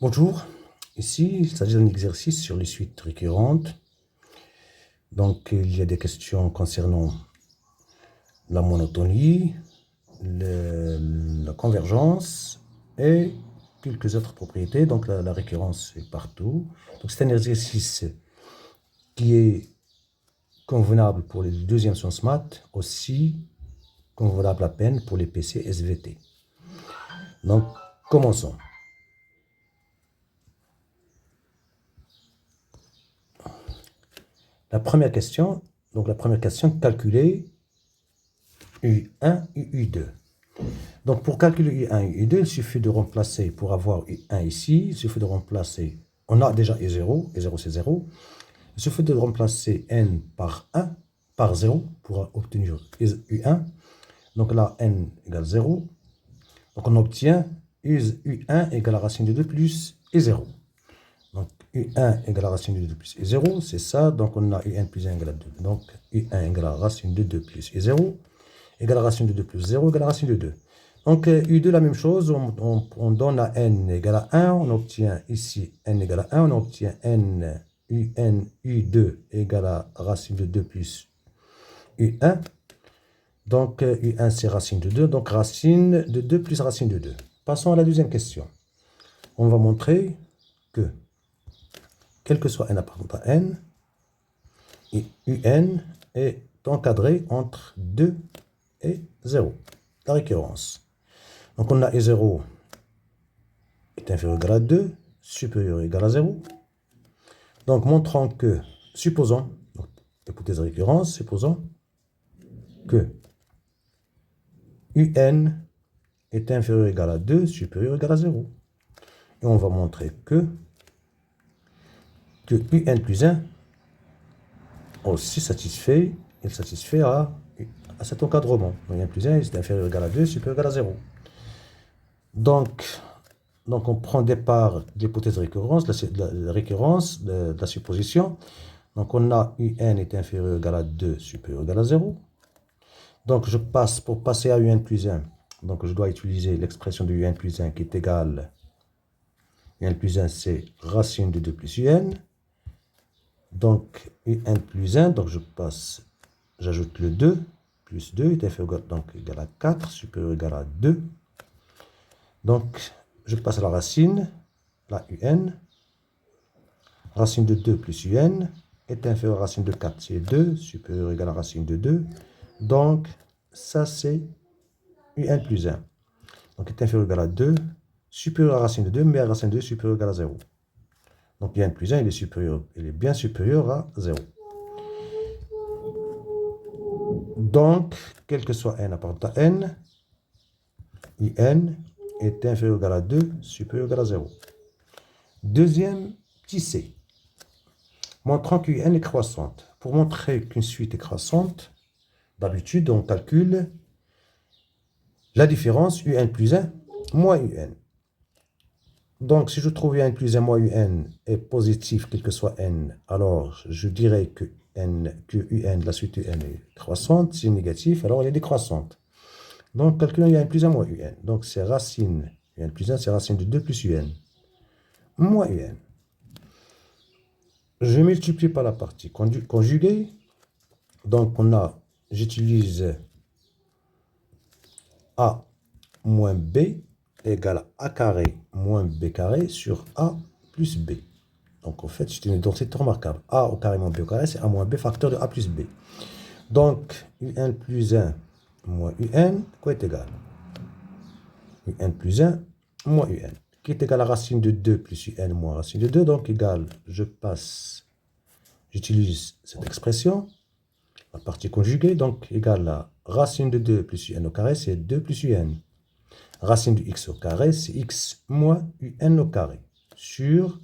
Bonjour, ici il s'agit d'un exercice sur les suites récurrentes. Donc il y a des questions concernant la monotonie, la convergence et quelques autres propriétés. Donc la récurrence est partout. Donc c'est un exercice qui est convenable pour les deuxièmes sciences maths, aussi convenable à peine pour les PC SVT. Donc commençons. La première question, calculer U1 et U2. Donc pour calculer U1 et U2, il suffit de remplacer, pour avoir U1 ici, il suffit de remplacer, on a déjà U0, U0 c'est 0, il suffit de remplacer n par 1, par 0, pour obtenir U1. Donc là, n égale 0. Donc on obtient U1 égale la racine de 2 plus U0. Donc U1 égale la racine de 2 plus U0, c'est ça. Donc on a UN plus 1 égale à 2. Donc U1 égale la racine de 2 plus U0, égale la racine de 2 plus 0, égale la racine de 2. Donc U2, la même chose, on donne à n égale à 1, on obtient ici n égale à 1, on obtient n UN U2 égale à racine de 2 plus U1. Donc U1 c'est racine de 2, donc racine de 2 plus racine de 2. Passons à la deuxième question. On va montrer que, quel que soit n appartenant à n, UN est encadré entre 2 et 0. La récurrence. Donc on a E0 est inférieur ou égal à 2, supérieur ou égal à 0. Donc montrons que, supposons, donc, hypothèse de récurrence, supposons que UN est inférieur ou égal à 2, supérieur ou égal à 0. Et on va montrer que UN plus 1 aussi satisfait à cet encadrement. Donc UN plus 1 est inférieur ou égal à 2, supérieur ou égal à 0. Donc on prend départ de l'hypothèse de récurrence, la récurrence de la supposition. Donc on a UN est inférieur ou égal à 2, supérieur ou égal à 0. Donc je passe, pour passer à UN plus 1, donc je dois utiliser l'expression de UN plus 1 qui est égale, UN plus 1 c'est racine de 2 plus UN. Donc UN plus 1, donc je passe, j'ajoute le 2, plus 2 est inférieur donc égal à 4, supérieur ou égal à 2. Donc je passe à la racine, la UN, racine de 2 plus UN est inférieur à racine de 4, c'est 2, supérieur ou égal à racine de 2. Donc, ça c'est UN plus 1. Donc, est inférieur ou égal à 2, supérieur à racine de 2, mais à racine de 2 supérieur ou égal à 0. Donc, UN plus 1, il est bien supérieur à 0. Donc, quel que soit n appartenant à n, UN est inférieur ou égal à 2, supérieur ou égal à 0. Deuxième petit c. Montrant qu'UN est croissante. Pour montrer qu'une suite est croissante, d'habitude, on calcule la différence UN plus 1 moins UN. Donc, si je trouve UN plus 1 moins UN est positif, quel que soit n, alors je dirais que UN, la suite UN est croissante. Si négatif, alors elle est décroissante. Donc, calculons UN plus 1 moins UN. Donc, c'est racine, UN plus 1, c'est racine de 2 plus UN moins UN. Je multiplie par la partie conjuguée. Donc, j'utilise A moins B égale à A carré moins B carré sur A plus B. Donc, en fait, c'est une identité remarquable. A au carré moins B au carré, c'est A moins B facteur de A plus B. Donc, UN plus 1 moins UN, quoi est égal? UN plus 1 moins UN, qui est égal à racine de 2 plus UN moins racine de 2. Donc, égal, j'utilise cette expression, la partie conjuguée, donc égale à racine de 2 plus UN au carré, c'est 2 plus UN. Racine de x au carré, c'est x moins UN au carré, sur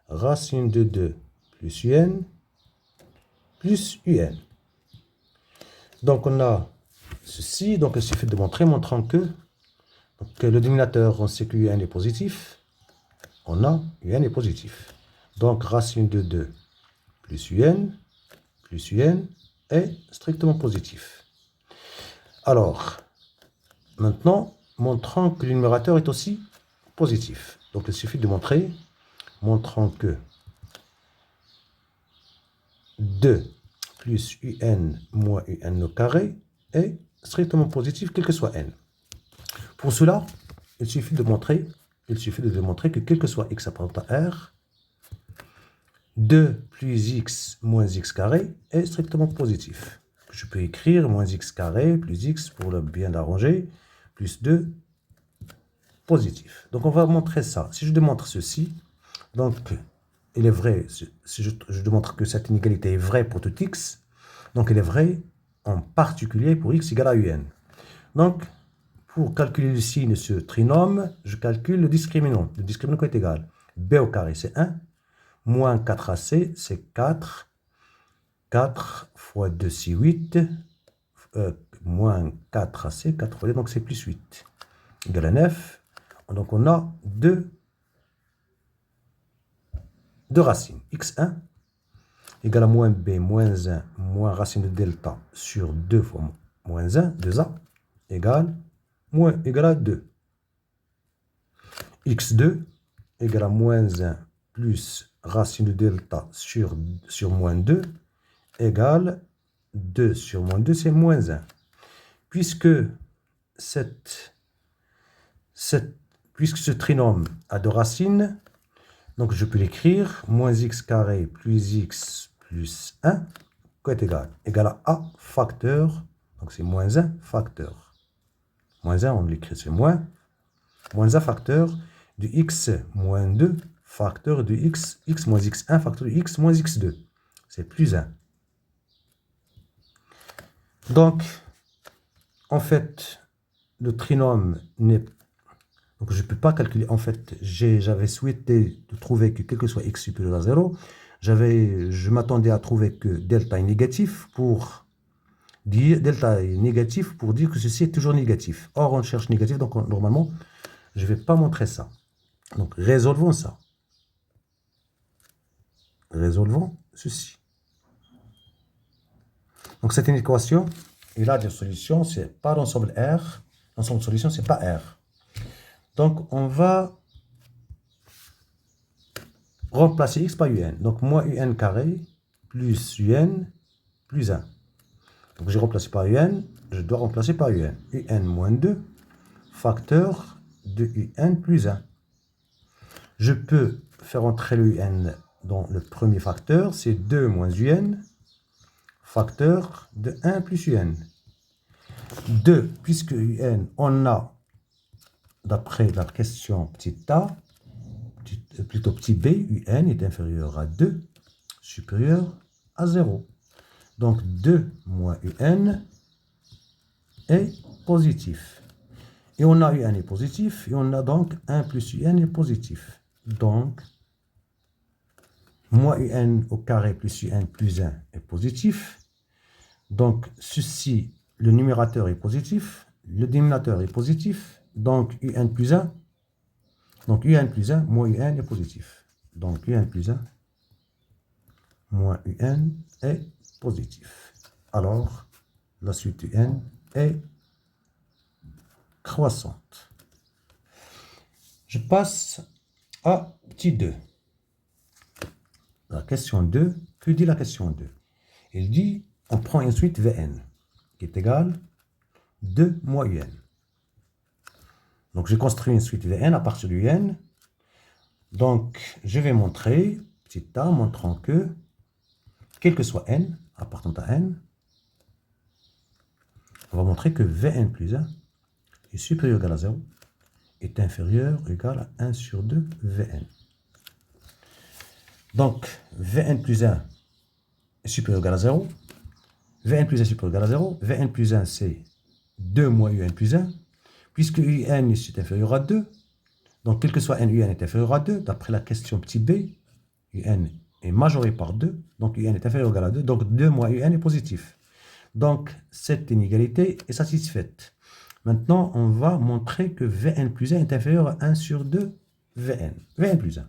racine de 2 plus UN plus UN. Donc on a ceci, donc il suffit de montrant que le dénominateur, on sait que UN est positif, on a UN est positif. Donc racine de 2 plus UN est strictement positif. Alors, maintenant, montrant que le numérateur est aussi positif. Donc il suffit de montrer, montrant que 2 plus un moins un au carré est strictement positif, quel que soit n. Pour cela, il suffit de démontrer que quel que soit x appartenant à R, 2 plus x moins x carré est strictement positif. Je peux écrire moins x carré plus x pour le bien arranger, plus 2 positif. Donc on va montrer ça. Si je démontre ceci, donc il est vrai, si je démontre que cette inégalité est vraie pour tout x, donc elle est vraie en particulier pour x égale à un. Donc, pour calculer le signe de ce trinôme, je calcule le discriminant. Le discriminant est égal. B au carré, c'est 1. Moins 4ac, c'est 4. 4 fois 2, c'est 8. Moins 4ac, 4 fois 2, donc c'est plus 8. Égal à 9. Donc on a deux racines. x1 égale à moins b moins 1 moins racine de delta sur 2 fois moins 1, 2a, égale à 2. x2 égale à moins 1 plus racine de delta sur moins 2, égale 2 sur moins 2, c'est moins 1. Puisque puisque ce trinôme a deux racines, donc je peux l'écrire, moins x carré plus x plus 1, quoi est égal à a facteur, donc c'est moins 1 facteur. Moins 1, on l'écrit, c'est moins 1 facteur de x moins 2 facteur de x moins x1 facteur de x moins x2. C'est plus 1. Donc, en fait, le trinôme n'est pas... Donc, je ne peux pas calculer. En fait, j'avais souhaité de trouver que quel que soit x supérieur à 0, je m'attendais à trouver que delta est négatif pour dire que ceci est toujours négatif. Or, on cherche négatif, donc normalement, je ne vais pas montrer ça. Donc, résolvons ça. Résolvons ceci. Donc, c'est une équation. Il a des solutions. Ce n'est pas l'ensemble R. L'ensemble de solutions, ce n'est pas R. Donc, on va remplacer x par un. Donc, moins un carré plus un plus 1. Donc, j'ai remplacé par un. Je dois remplacer par un. Un moins 2 facteur de un plus 1. Je peux faire entrer le un dans le premier facteur. C'est 2 moins un facteur de 1 plus un. 2, puisque un, on a, d'après la question petit a, plutôt petit b, un est inférieur à 2, supérieur à 0. Donc 2 moins un est positif. Et on a un est positif, et on a donc 1 plus un est positif. Donc, moins un au carré plus un plus 1 est positif. Donc, ceci, le numérateur est positif, le dénominateur est positif. Donc, un plus 1, donc un plus 1, moins un est positif. Donc, un plus 1, moins un est positif. Alors, la suite un est croissante. Je passe à petit 2. La question 2, que dit la question 2? Il dit, on prend une suite Vn, qui est égale 2 moins un. Donc, j'ai construit une suite Vn à partir du n. Donc, je vais montrer, petit a, montrant que, quel que soit n, appartenant à n, on va montrer que Vn plus 1 est supérieur ou égal à 0, est inférieur ou égal à 1 sur 2 Vn. Donc, Vn plus 1 est supérieur ou égal à 0. Vn plus 1 est supérieur ou égal à 0. Vn plus 1, c'est 2 moins un plus 1. Puisque un est inférieur à 2, donc quel que soit n, un est inférieur à 2, d'après la question petit b, un est majoré par 2, donc un est inférieur ou égal à 2, donc 2 moins un est positif. Donc, cette inégalité est satisfaite. Maintenant, on va montrer que Vn plus 1 est inférieur à 1 sur 2 Vn. Vn plus 1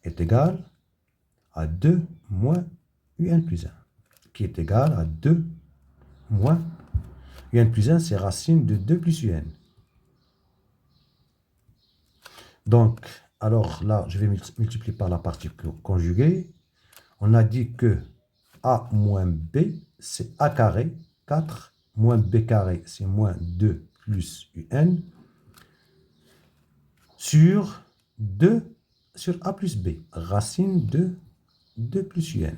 est égal à 2 moins un plus 1, qui est égal à 2 moins un plus 1, c'est racine de 2 plus un. Donc, alors là, je vais multiplier par la partie conjuguée. On a dit que A moins B, c'est A carré, 4, moins B carré, c'est moins 2 plus UN, sur 2 sur A plus B, racine de 2 plus UN.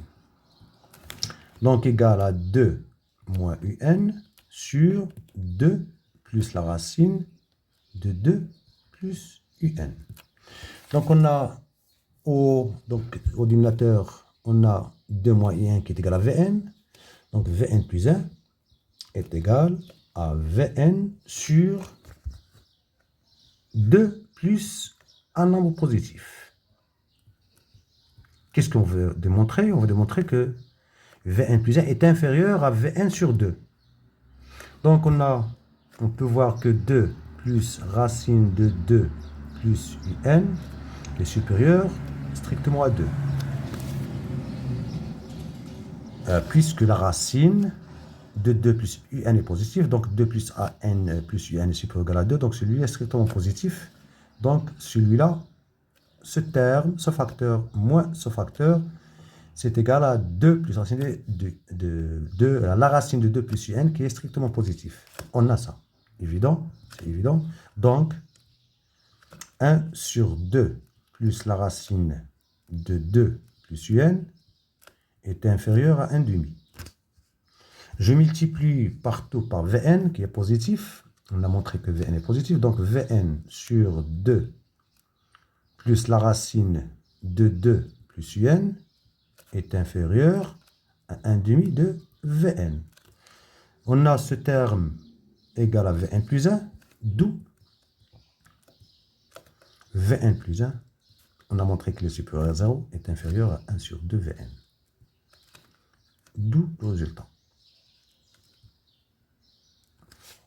Donc, égal à 2 moins UN sur 2 plus la racine de 2 plus UN. Donc, on a au dénominateur, on a 2 moins I1 qui est égal à Vn. Donc, Vn plus 1 est égal à Vn sur 2 plus un nombre positif. Qu'est-ce qu'on veut démontrer? On veut démontrer que Vn plus 1 est inférieur à Vn sur 2. Donc, on peut voir que 2 plus racine de 2 plus Un est supérieur strictement à 2. Puisque la racine de 2 plus Un est positive, donc 2 plus An plus Un est supérieur ou égal à 2, donc celui-là est strictement positif. Donc celui-là, ce terme, ce facteur moins ce facteur, c'est égal à 2 plus racine de la racine de 2 plus Un qui est strictement positif. On a ça. Évident, c'est évident. Donc, 1 sur 2 plus la racine de 2 plus Un est inférieur à 1 demi. Je multiplie partout par Vn qui est positif. On a montré que Vn est positif. Donc Vn sur 2 plus la racine de 2 plus Un est inférieur à 1 demi de Vn. On a ce terme égal à Vn plus 1, d'où Vn plus 1. On a montré que le supérieur à 0 est inférieur à 1 sur 2 Vn. D'où le résultat.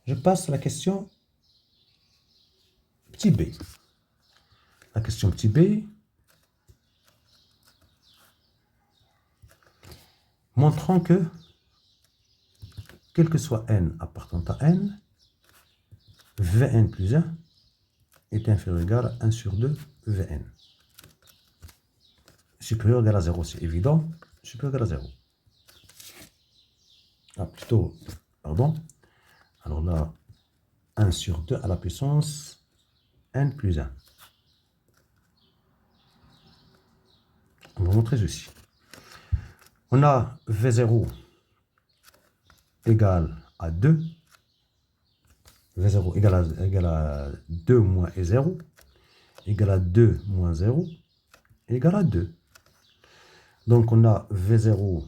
Je passe à la question petit b. La question petit b montrant que, quel que soit n appartenant à n, Vn plus 1 est inférieur ou égal à 1 sur 2 Vn. Supérieur ou égal à 0, c'est évident. Supérieur ou égal à 0. Ah, plutôt, pardon. Alors là, 1 sur 2 à la puissance n plus 1. On va montrer ceci. On a V0 égale à 2. V0 égale à 2 moins E0, égale à 2 moins 0, égale à 2. Donc on a V0,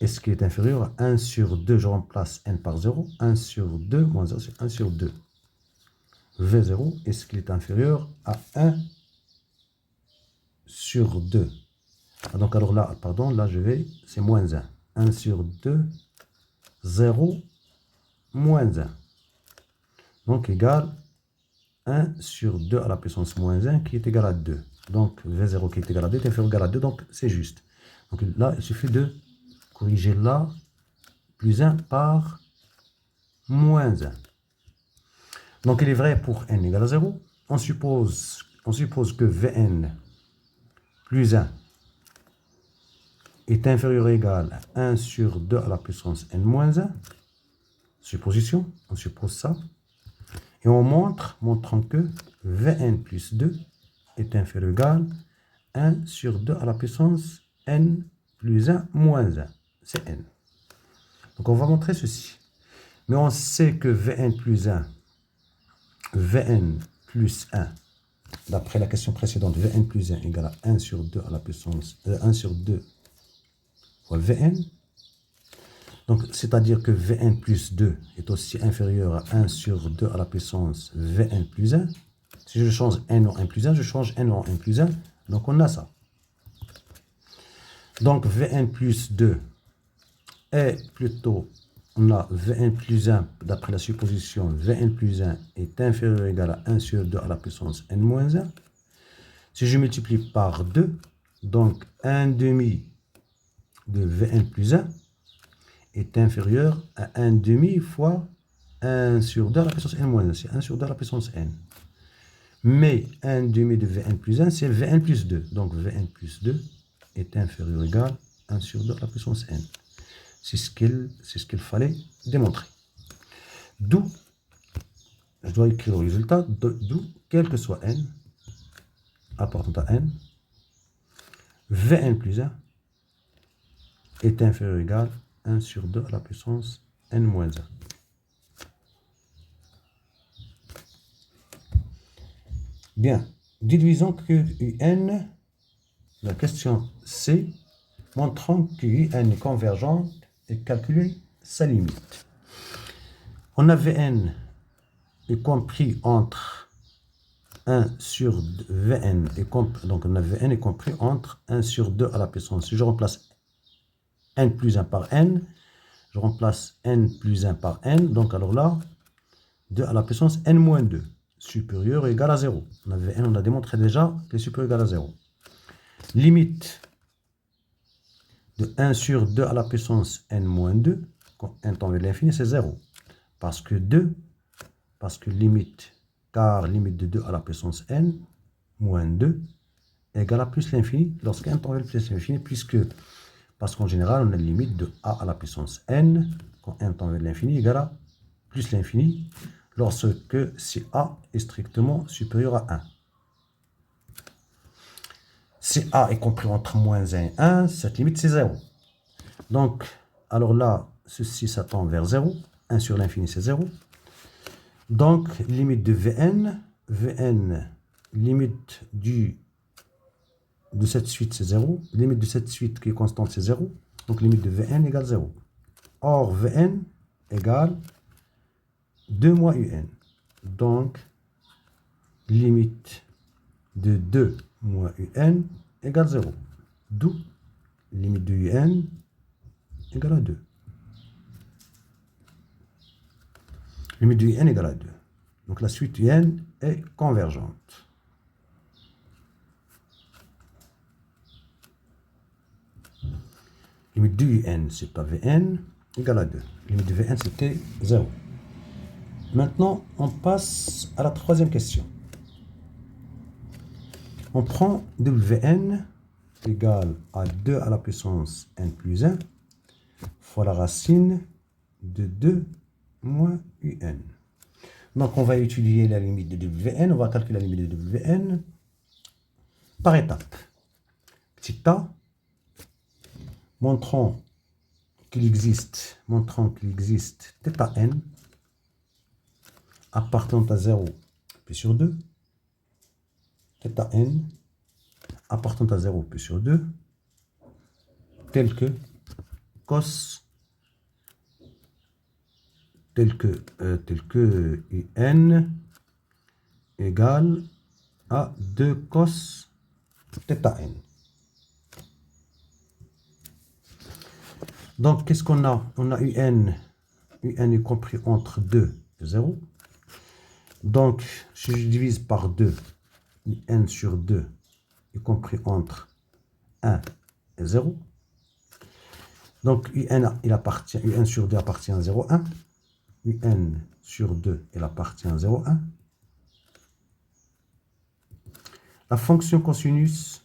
est-ce qui est inférieur à 1 sur 2, je remplace n par 0, 1 sur 2 moins 0, c'est 1 sur 2. V0, est-ce qu'il est inférieur à 1 sur 2? Donc alors là, pardon, là je vais, c'est moins 1. 1 sur 2, 0, moins 1. Donc égal 1 sur 2 à la puissance moins 1 qui est égal à 2. Donc V0 qui est égal à 2 est inférieur ou égal à 2, donc c'est juste. Donc là, il suffit de corriger là, plus 1 par moins 1. Donc il est vrai pour n égale à 0. On suppose que Vn plus 1 est inférieur ou égal à 1 sur 2 à la puissance n moins 1. Supposition, on suppose ça. Et on montrant que Vn plus 2 est inférieur ou égal à 1 sur 2 à la puissance n plus 1 moins 1. C'est n. Donc on va montrer ceci. Mais on sait que Vn plus 1, d'après la question précédente, Vn plus 1 égale à 1 sur 2 à la puissance 1 sur 2 fois Vn. Donc, c'est-à-dire que Vn plus 2 est aussi inférieur à 1 sur 2 à la puissance Vn plus 1. Si je change n en n plus 1, je change n en n plus 1. Donc, on a ça. Donc, Vn plus 2 est plutôt, on a Vn plus 1, d'après la supposition, Vn plus 1 est inférieur ou égal à 1 sur 2 à la puissance n moins 1. Si je multiplie par 2, donc 1 demi de Vn plus 1 est inférieur à 1 demi fois 1 sur 2 à la puissance n moins 1, c'est 1 sur 2 à la puissance n. Mais 1 demi de Vn plus 1, c'est Vn plus 2. Donc Vn plus 2 est inférieur ou égal à 1 sur 2 à la puissance n. C'est ce qu'il fallait démontrer. D'où, je dois écrire le résultat, d'où, quel que soit n, appartenant à n, Vn plus 1 est inférieur ou égal à 1 sur 2 à la puissance n moins 1. Bien, déduisons que un, la question C, montrant que un est convergente et calculer sa limite. On a Vn est compris entre 1 sur Vn, donc on a Vn est compris entre 1 sur 2 à la puissance. Si je remplace n plus 1 par n, je remplace n plus 1 par n, donc alors là, 2 à la puissance n moins 2. Supérieur ou égal à 0. On a démontré déjà que supérieur ou égal à 0. Limite de 1 sur 2 à la puissance n moins 2, quand n tend vers l'infini, c'est 0. Parce que limite de 2 à la puissance n moins 2 égale à plus l'infini lorsque n tend vers plus l'infini, parce qu'en général, on a une limite de a à la puissance n, quand n tend vers l'infini, égale à plus l'infini, lorsque si a est strictement supérieur à 1. Si a est compris entre moins 1 et 1, cette limite c'est 0. Donc, alors là, ceci ça tend vers 0. 1 sur l'infini c'est 0. Donc, limite de Vn, limite de cette suite c'est 0. Limite de cette suite qui est constante c'est 0. Donc, limite de Vn égale 0. Or, Vn égale 2 moins un. Donc, limite de 2 moins un égale 0. D'où limite de un égale à 2. Limite de un égale à 2. Donc, la suite un est convergente. Limite de un, c'est pas Vn, égale à 2. Limite de Vn, c'était 0. Maintenant, on passe à la troisième question. On prend Wn égale à 2 à la puissance n plus 1 fois la racine de 2 moins un. Donc, on va étudier la limite de Wn. On va calculer la limite de Wn par étapes. Petit a, montrant qu'il existe θ n appartenant à 0 pi sur 2, θ n appartenant à 0 pi sur 2, tel que cos, n égale à 2 cos θ n. Donc, qu'est-ce qu'on a? On a un est compris entre 2 et 0. Donc, si je divise par 2, n sur 2 est compris entre 1 et 0. Donc, un sur 2 appartient à 0,1. Un sur 2, il appartient à 0,1. La fonction cosinus,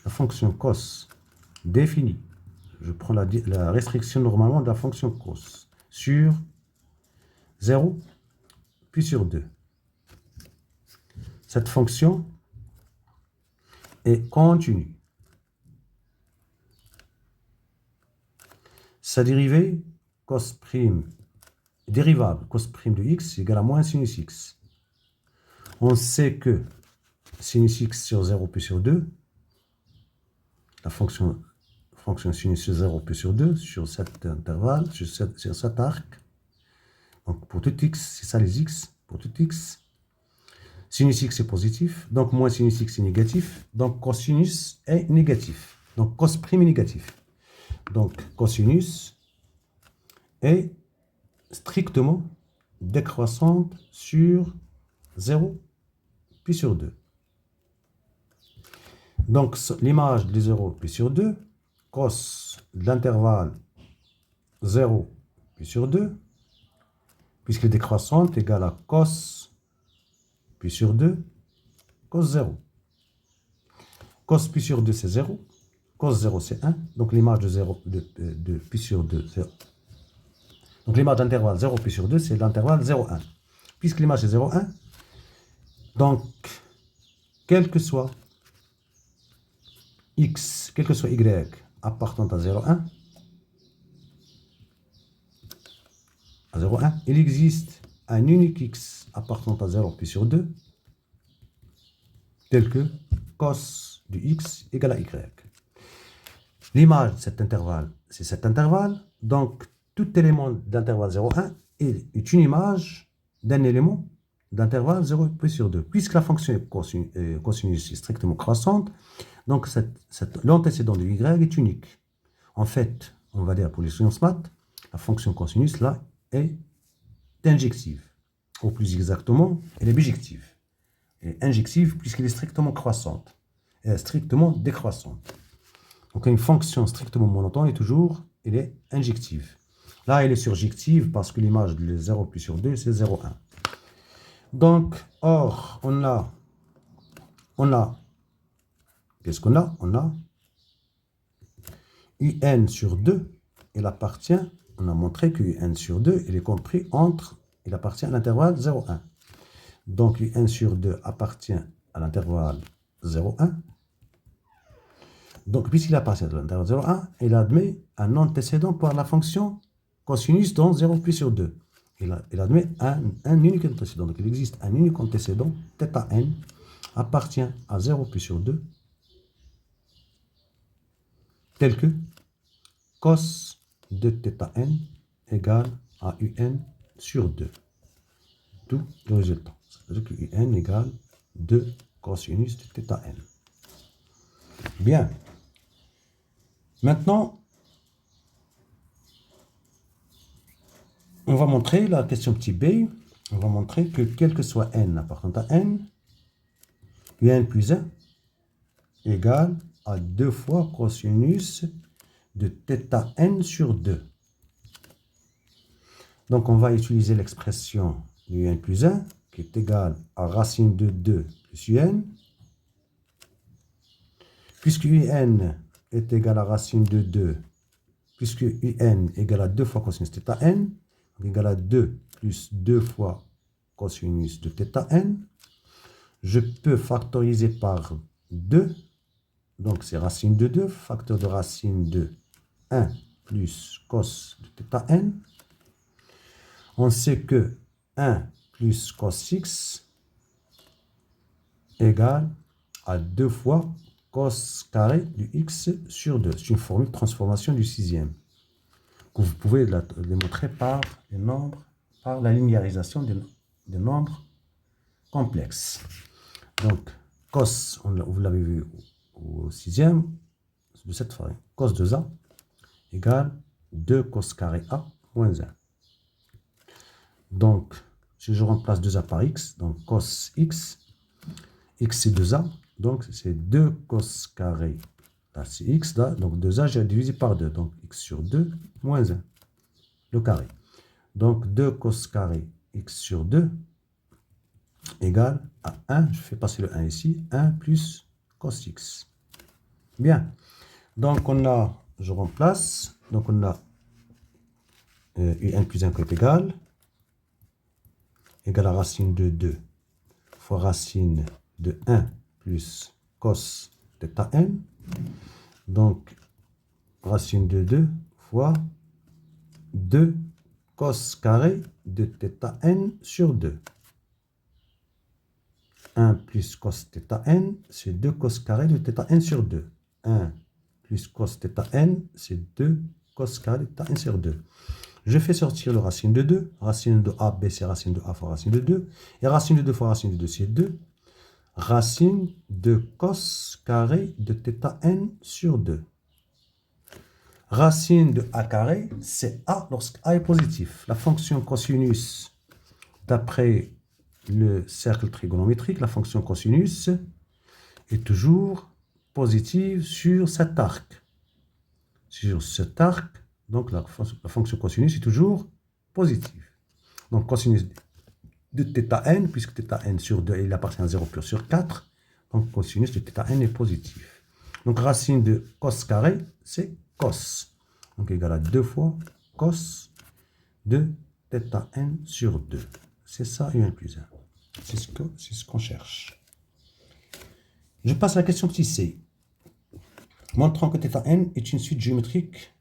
la fonction cos définie, je prends la restriction normalement de la fonction cos sur 0 puis sur 2. Cette fonction est continue. Sa dérivée, cos prime, dérivable, cos prime de x égale à moins sinus x. On sait que sinus x sur 0 puis sur 2, la fonction sinus sur 0 puis sur 2, sur cet intervalle, sur cet arc, donc pour tout x, c'est ça les x, pour tout x, sinus x est positif, donc moins sinus x est négatif, donc cosinus est négatif, donc cos prime est négatif. Donc cosinus est strictement décroissante sur 0 puis sur 2. Donc l'image de 0 puis sur 2, cos de l'intervalle 0 pi sur 2, puisqu'elle est décroissante, égale à cos pi sur 2, cos 0. Cos pi sur 2, c'est 0. Cos 0, c'est 1. Donc l'image de 0, de pi sur 2, 0. Donc l'image d'intervalle 0 pi sur 2, c'est l'intervalle 0, 1. Puisque l'image est 0, 1, donc quel que soit x, quel que soit y appartenant à 0, 1, il existe un unique x appartenant à 0 pi sur 2, tel que cos du x égale à y. L'image de cet intervalle, c'est cet intervalle. Donc, tout élément d'intervalle 0, 1 est une image d'un élément d'intervalle 0 pi sur 2. Puisque la fonction est cosinus est strictement croissante, donc l'antécédent de y est unique. En fait, on va dire pour les sciences maths, la fonction cosinus là est injective. Ou plus exactement, elle est bijective. Elle est injective puisqu'elle est strictement croissante. Elle est strictement décroissante. Donc une fonction strictement monotone elle est injective. Là, elle est surjective parce que l'image de 0 pi sur 2, c'est 0, 1. Donc, or, on a, qu'est-ce qu'on a? On a un sur 2, il appartient, on a montré que un sur 2, il est compris entre, il appartient à l'intervalle 0, 1. Donc, un sur 2 appartient à l'intervalle 0, 1. Donc, puisqu'il appartient à l'intervalle 0, 1, il admet un antécédent par la fonction cosinus dans 0 pi sur 2. Il admet un unique antécédent. Donc, il existe un unique antécédent, θ n, appartient à 0 pi sur 2, tel que cos de θ n égale à un sur 2. D'où le résultat. C'est-à-dire que un égale 2 cosinus de θ n. Bien. Maintenant, on va montrer la question petit b. On va montrer que quel que soit n appartenant à n, un plus 1 égale à 2 fois cosinus de θ n sur 2. Donc, on va utiliser l'expression du n plus 1 qui est égale à racine de 2 plus un. Puisque un est égal à racine de 2, puisque un est égal à 2 fois cosinus de θ n, égal à 2 plus 2 fois cosinus de θ n, je peux factoriser par 2, donc c'est racine de 2, facteur de racine de 1 plus cos de θ n. On sait que 1 plus cos x égale à 2 fois cos carré du x sur 2. C'est une formule de transformation du sixième que vous pouvez la démontrer par les nombres, par la linéarisation des nombres complexes. Donc, cos, vous l'avez vu au sixième, de cette forme, cos de a égale 2 cos carré a moins 1. Donc, si je remplace 2a par x, donc cos x, x c'est 2a, donc c'est 2 cos carré, là c'est x, là, donc 2a, j'ai divisé par 2, donc x sur 2 moins 1, le carré. Donc 2 cos carré x sur 2 égale à 1, je fais passer le 1 ici, 1 plus cos x. Bien, donc on a, je remplace, donc on a un plus 1 qui est égal à racine de 2 fois racine de 1 plus cos de θ n. Donc, racine de 2 fois 2 cos carré de θ n sur 2. 1 plus cos θ n, c'est 2 cos carré de θ n sur 2. 1 plus cos θ n, c'est 2 cos carré de θ n sur 2. Je fais sortir le racine de 2. Racine de AB, c'est racine de A fois racine de 2. Et racine de 2 fois racine de 2, c'est 2. Racine de cos carré de θ n sur 2. Racine de A carré, c'est A lorsque A est positif. La fonction cosinus, d'après le cercle trigonométrique, la fonction cosinus est toujours positive sur cet arc. Sur cet arc, Donc la fonction cosinus est toujours positive. Donc cosinus de θn, puisque θn sur 2, il appartient à 0 pur sur 4, donc cosinus de θn est positif. Donc racine de cos carré, c'est cos. Donc égal à 2 fois cos de θn sur 2. C'est ça, un plus 1. C'est ce qu'on cherche. Je passe à la question petit c. Montrant que θn est une suite géométrique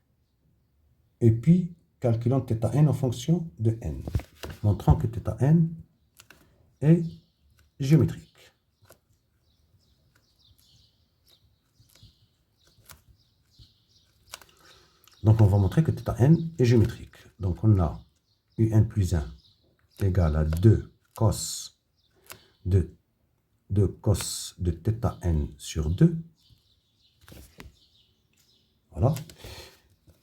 et puis calculant θn en fonction de n. Montrant que θn est géométrique. Donc on va montrer que θn est géométrique. Donc on a un plus 1 égale à 2 cos de cos de θn sur 2. Voilà.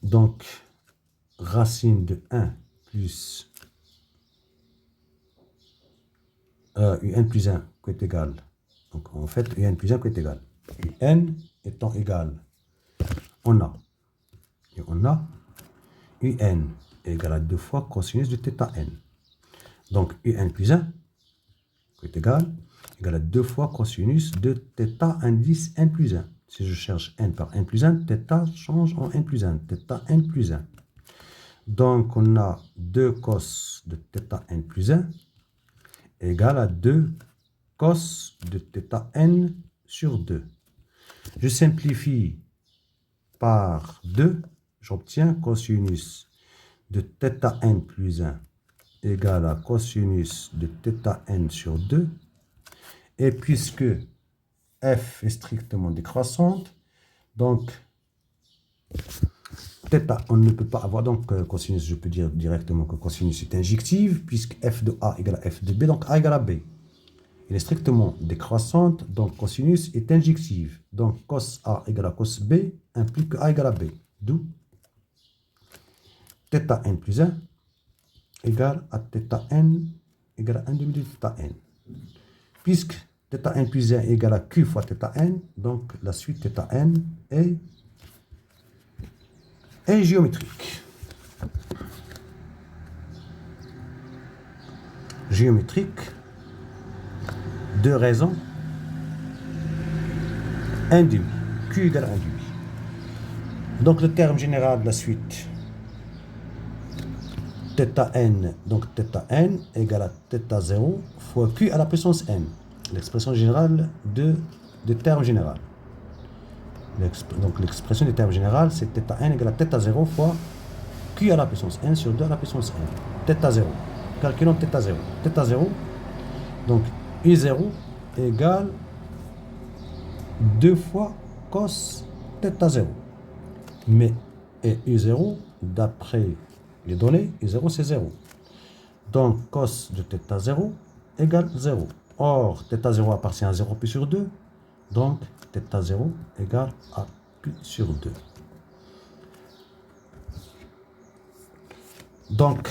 Donc racine de 1 plus un plus 1 qui est égal. Donc en fait, un plus 1 qui est égal. Un étant égal, on a un égale à 2 fois cosinus de θn. Donc un plus 1 qui est égal à 2 fois cosinus de θ indice 1 plus 1. Si je cherche n par 1 plus 1, θ change en 1 plus 1, θ n plus 1. Donc on a 2 cos de θn plus 1 égale à 2 cos de θn sur 2. Je simplifie par 2, j'obtiens cosinus de θn plus 1 égale à cosinus de θn sur 2. Et puisque f est strictement décroissante, donc θ, on ne peut pas avoir, donc cosinus, je peux dire directement que cosinus est injective, puisque f de a égale à f de b, donc a égale à b. Elle est strictement décroissante, donc cosinus est injective. Donc cos a égale à cos b implique que a égale à b. D'où θn plus 1 égale à θn égale à 1 demi de θn. Puisque θn plus 1 égale à q fois θn, donc la suite θn est géométrique. Géométrique, deux raisons. 1 demi, q égale 1 demi. Donc le terme général de la suite, θn, donc θn égale à θ0 fois q à la puissance n. L'expression générale de terme général. Donc l'expression du terme général, c'est θn égale à θ0 fois q à la puissance n sur 2 à la puissance n. θ0. Calculons θ0. θ0, donc i0 égale 2 fois cos θ0. Mais i0, d'après les données, i0 c'est 0. Donc cos de θ0 égale 0. Or, θ0 appartient à 0 pi sur 2. Donc, θ0 égale à pi sur 2. Donc,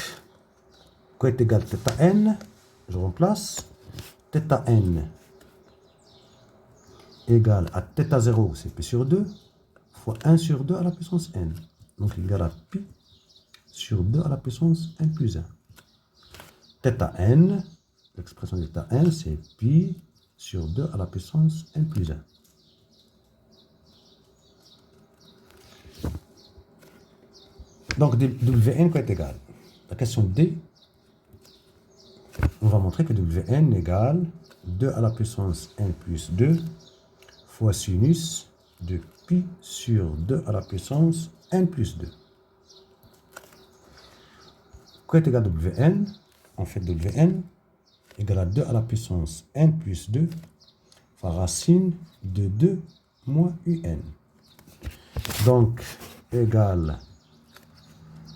quoi est égal à θn? Je remplace. θn égale à θ0, c'est pi sur 2, fois 1 sur 2 à la puissance n. Donc, égal à pi sur 2 à la puissance n plus 1. θn, l'expression de θn, c'est pi sur 2 à la puissance n plus 1. Donc, Wn est égal. La question D, on va montrer que Wn égale 2 à la puissance n plus 2 fois sinus de pi sur 2 à la puissance n plus 2. Quoi est égal à Wn? En fait, Wn égale à 2 à la puissance n plus 2 fois racine de 2 moins un. Donc, égale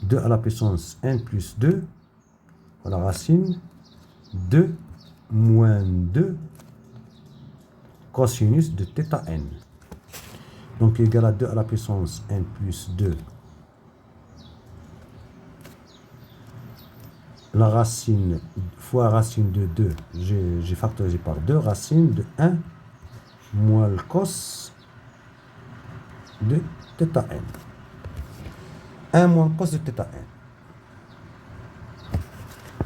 2 à la puissance n plus 2 fois la racine 2 moins 2 cosinus de θn. Donc, égal à 2 à la puissance n plus 2. La racine fois racine de 2, j'ai factorisé par 2, racine de 1 moins le cos de θn. 1 moins cos de θ1.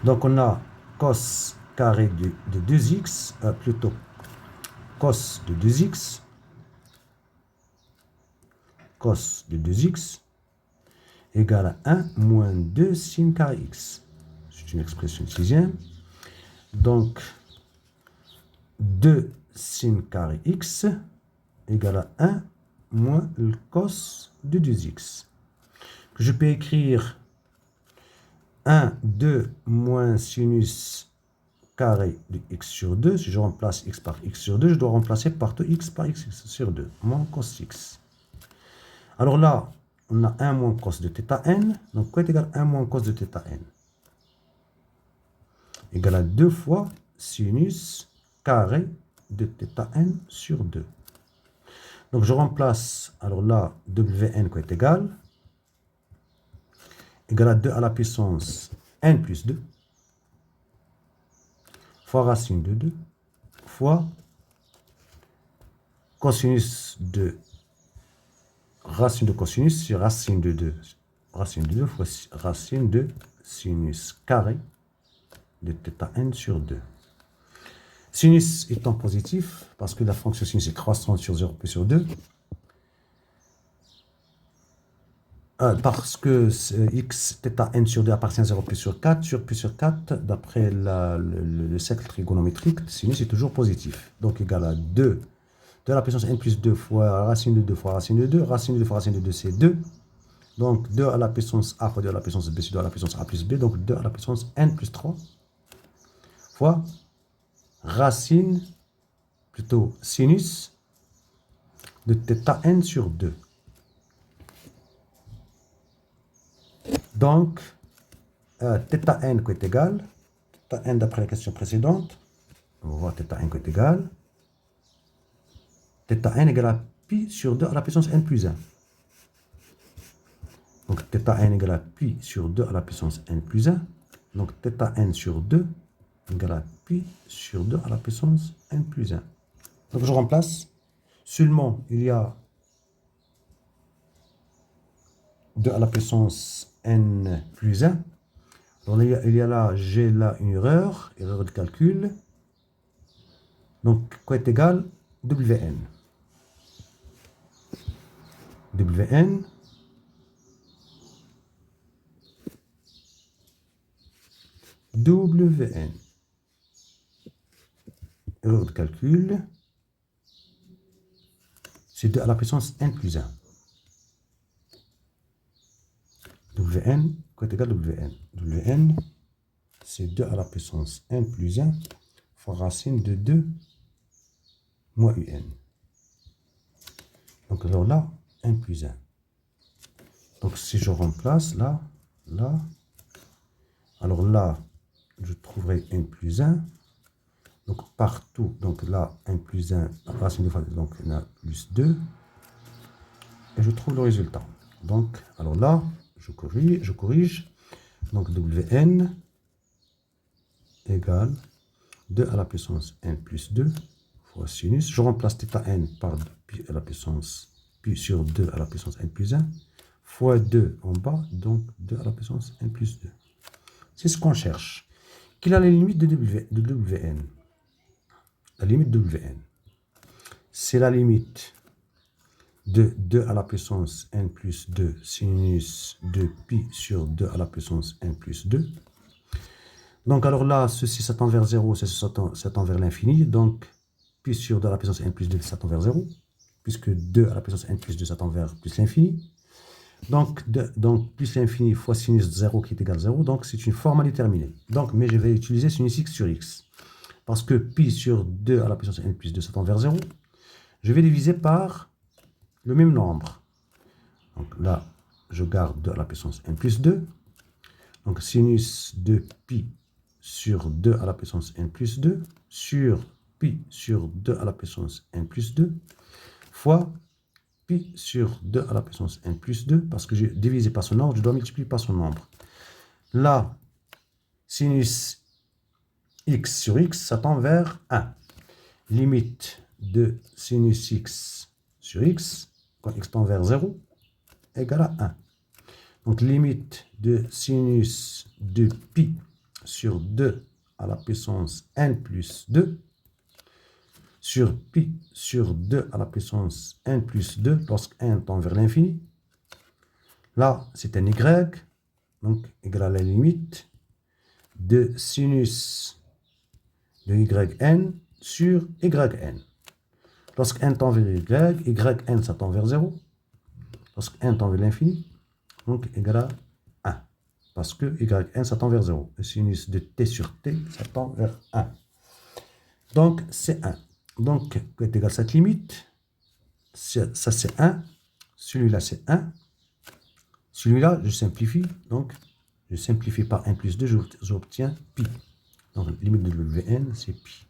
Donc on a cos carré de 2x, plutôt cos de 2x, cos de 2x égale à 1 moins 2 sin carré x. C'est une expression sixième. Donc 2 sin carré x égale à 1 moins le cos de 2x. Je peux écrire 1, 2 moins sinus carré de x sur 2. Si je remplace x par x sur 2, je dois remplacer partout x par x sur 2, moins cos x. Alors là, on a 1 moins cos de θn. Donc, quoi est égal à 1 moins cos de θn? Égal à 2 fois sinus carré de θn sur 2. Donc, je remplace, alors là, wn quoi est égal à 2 à la puissance n plus 2 fois racine de 2 fois cosinus de racine de cosinus sur racine de 2. Racine de 2 fois racine de sinus carré de θn sur 2. Sinus étant positif, parce que la fonction sinus est croissante sur 0 plus sur 2, parce que x θn sur 2 appartient à 0 plus sur 4, sur plus sur 4, d'après le cercle trigonométrique, sinus est toujours positif. Donc égal à 2 à la puissance n plus 2 fois racine de 2 fois racine de 2. Racine de 2 fois racine de 2, c'est 2. Donc 2 à la puissance a fois 2 à la puissance b, c'est 2 à la puissance a plus b. Donc 2 à la puissance n plus 3 fois racine, plutôt sinus, de θn sur 2. Donc, θn quoi est égal, θn d'après la question précédente, on va voir θn quoi est égal, θn égale à pi sur 2 à la puissance n plus 1. Donc, θn égale à pi sur 2 à la puissance n plus 1. Donc, θn sur 2 égale à pi sur 2 à la puissance n plus 1. Donc, je remplace. Seulement, il y a 2 à la puissance n plus 1. Donc, il y a là, j'ai là une erreur de calcul. Donc, quoi est égal? Wn. Wn Wn. Erreur de calcul. C'est 2 à la puissance n plus 1. Wn, quoi est égal Wn? Wn, c'est 2 à la puissance n plus 1 fois racine de 2 moins un. Donc alors là, n plus 1. Donc si je remplace là, là, alors là, je trouverai n plus 1. Donc partout, donc là, n plus 1, racine de fois, donc on a plus 2. Et je trouve le résultat. Donc, alors là, je corrige. Donc Wn égale 2 à la puissance n plus 2 fois sinus. Je remplace θn par pi à la puissance pi sur 2 à la puissance n plus 1 fois 2 en bas, donc 2 à la puissance n plus 2. C'est ce qu'on cherche. Quelle est la limite de Wn? La limite de Wn, c'est la limite de 2 à la puissance n plus 2 sinus de pi sur 2 à la puissance n plus 2. Donc alors là, ceci ça tend vers 0, ceci ça tend vers l'infini. Donc pi sur 2 à la puissance n plus 2, ça tend vers 0. Puisque 2 à la puissance n plus 2, ça tend vers plus l'infini. Donc plus l'infini fois sinus de 0 qui est égal à 0. Donc c'est une forme indéterminée. Donc, mais je vais utiliser sinus x sur x. Parce que pi sur 2 à la puissance n plus 2, ça tend vers 0. Je vais diviser par le même nombre. Donc là, je garde 2 à la puissance n plus 2. Donc sinus de pi sur 2 à la puissance n plus 2 sur pi sur 2 à la puissance n plus 2 fois pi sur 2 à la puissance n plus 2. Parce que j'ai divisé par son nombre, je dois multiplier par son nombre. Là, sinus x sur x, ça tend vers 1. Limite de sinus x sur x, quand x tend vers 0, égale à 1. Donc, limite de sinus de pi sur 2 à la puissance n plus 2 sur pi sur 2 à la puissance n plus 2 lorsque n tend vers l'infini. Là, c'est un y, donc égal à la limite de sinus de yn sur yn. Lorsque n tend vers yn ça tend vers 0. Lorsque n tend vers l'infini, donc égal à 1. Parce que yn ça tend vers 0. Le sinus de t sur t, ça tend vers 1. Donc, c'est 1. Donc, quoi est égal à cette limite? Ça, c'est 1. Celui-là, c'est 1. Celui-là, je simplifie. Donc, je simplifie par 1 plus 2, j'obtiens pi. Donc, la limite de Wn, c'est pi.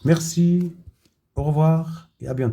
Merci, au revoir et à bientôt.